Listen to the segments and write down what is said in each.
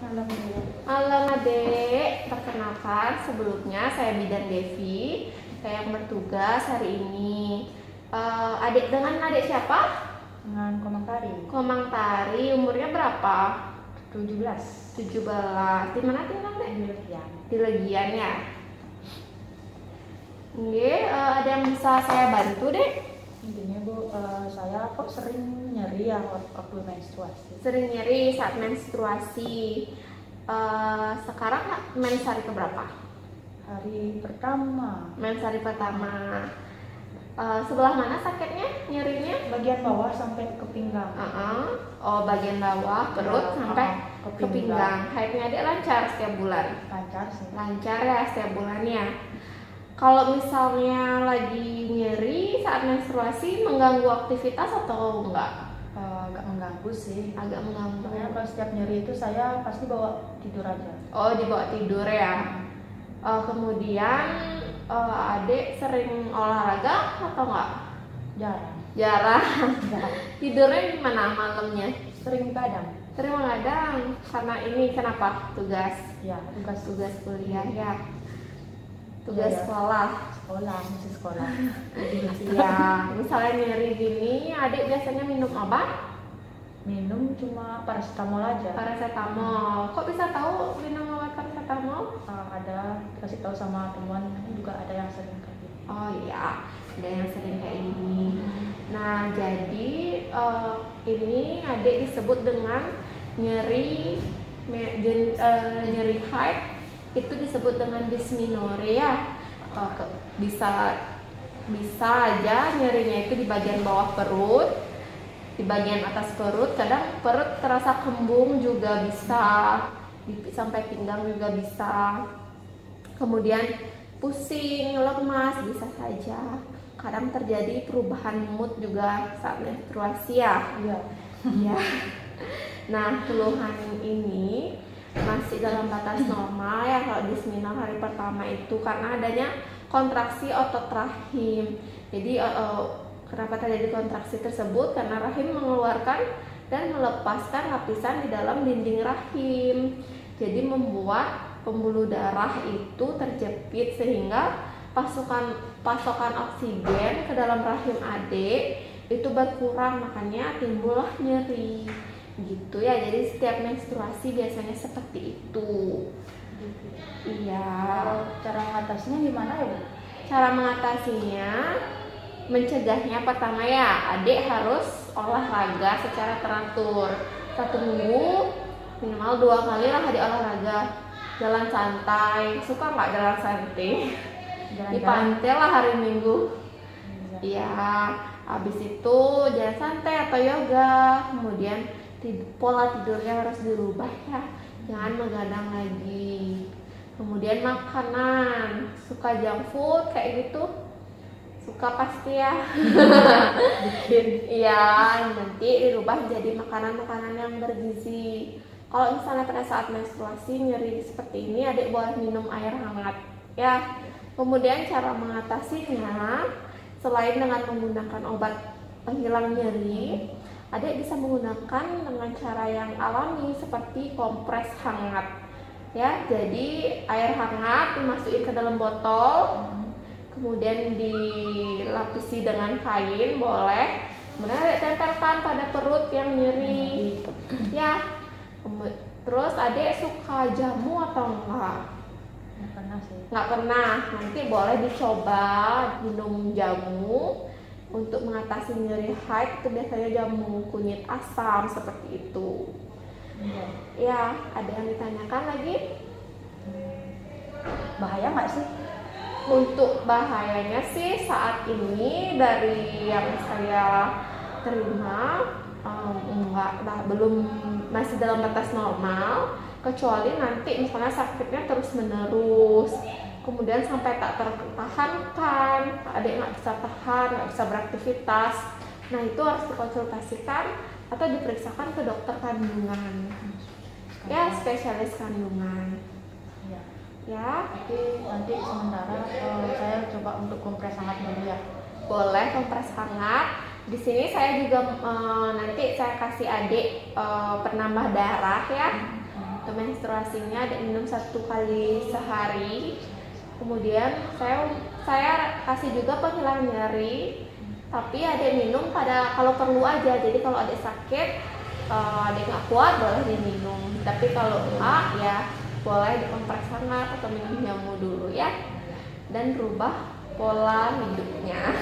Malam Bu. Halo Adek, perkenalkan sebelumnya saya Bidan Devi, saya yang bertugas hari ini. Adek dengan adek siapa? Dengan Komang Tari. Komang Tari, umurnya berapa? 17. 17. Di mana tinggal Dek? Di Legian. Di Legian ya. Oke, ada yang bisa saya bantu Dek? Intinya Bu, saya kok sering nyeri ya waktu menstruasi. Sering nyeri saat menstruasi. Sekarang mens hari keberapa? Hari pertama. Mens hari pertama. Sebelah mana sakitnya, nyerinya? Bagian bawah sampai ke pinggang. Oh, bagian bawah perut sampai ke pinggang. Haidnya Adik lancar setiap bulan? Lancar sih. Lancar ya setiap bulannya. Kalau misalnya lagi nyeri saat menstruasi, mengganggu aktivitas atau enggak? Agak mengganggu sih. Agak mengganggu. Makanya kalau setiap nyeri itu saya pasti bawa tidur aja. Oh, dibawa tidur ya. Kemudian Adik sering olahraga atau enggak? Jarang. Jarang. Tidurnya gimana malamnya? Sering kadang. Sering mengadang karena ini kenapa? Tugas Ya, tugas kuliah ya. Tugas Ya. sekolah. Masih sekolah. Iya, misalnya nyeri gini, Adik biasanya minum obat? Minum cuma paracetamol aja. Paracetamol. Kok bisa tahu minum obat paracetamol? Ada dikasih tahu sama teman, juga ada yang sering kayak gitu. Oh iya, ada yang sering kayak gini. Nah, jadi ini Adik disebut dengan nyeri nyeri haid, itu disebut dengan dysmenorrhea. Bisa aja nyerinya itu di bagian bawah perut, di bagian atas perut, kadang perut terasa kembung juga bisa, sampai pinggang juga bisa. Kemudian pusing, lemas bisa saja. Kadang terjadi perubahan mood juga saat menstruasi ya. Iya. Iya. Nah, keluhan ini masih dalam batas normal ya kalau dysmenorrhea hari pertama itu, karena adanya kontraksi otot rahim. Jadi kenapa terjadi kontraksi tersebut? Karena rahim mengeluarkan dan melepaskan lapisan di dalam dinding rahim. Jadi membuat pembuluh darah itu terjepit sehingga pasokan oksigen ke dalam rahim Adik itu berkurang, makanya timbullah nyeri. Gitu ya. Jadi setiap menstruasi biasanya seperti itu. Iya. Kalau cara mengatasinya gimana ya Bu? Cara mengatasinya, mencegahnya pertama ya, Adik harus olahraga secara teratur. 1 minggu minimal 2 kali lah Adik olahraga. Jalan santai, suka nggak jalan santai? Di pantai lah hari Minggu. Iya. Habis itu jalan santai atau yoga. Kemudian pola tidurnya harus dirubah ya, jangan begadang lagi. Kemudian makanan, suka junk food kayak gitu? Suka pasti ya. Iya, nanti dirubah jadi makanan-makanan yang bergizi. Kalau misalnya pada saat menstruasi nyeri seperti ini, Adik boleh minum air hangat ya. Kemudian cara mengatasinya, selain dengan menggunakan obat penghilang nyeri, Adik bisa menggunakan dengan cara yang alami seperti kompres hangat ya. Jadi air hangat dimasukin ke dalam botol, kemudian dilapisi dengan kain boleh, kemudian Adik tempelkan pada perut yang nyeri ya. Terus Adik suka jamu atau enggak? Nggak pernah sih. Nggak pernah. Nanti boleh dicoba minum jamu untuk mengatasi nyeri haid. Itu biasanya jamu kunyit asam seperti itu. Ya, ada yang ditanyakan lagi? Bahaya nggak sih? Untuk bahayanya sih saat ini dari yang saya terima enggak lah, belum, masih dalam batas normal, kecuali nanti misalnya sakitnya terus menerus, kemudian sampai tak tertahankan, Adik nggak bisa tahan, nggak bisa beraktivitas. Nah, itu harus dikonsultasikan atau diperiksakan ke dokter kandungan ya, spesialis kandungan ya. Tapi nanti sementara saya coba untuk kompres hangat dulu ya. Boleh kompres hangat. Di sini saya juga nanti saya kasih Adik penambah darah ya. waktu menstruasinya adik minum 1 kali sehari. Kemudian saya kasih juga penghilang nyeri, tapi adik minum kalau perlu aja. Jadi kalau adik sakit, adik nggak kuat boleh diminum, tapi kalau enggak ya boleh dikompres hangat atau minum jamu dulu ya, dan rubah pola hidupnya.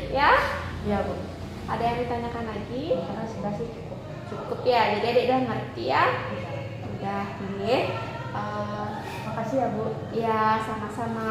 Ya, Iya Bu. ada yang ditanyakan lagi? Karena sudah sih cukup. Cukup ya, jadi adik udah ngerti ya. Udah nih. Makasih ya Bu. Ya, sama-sama.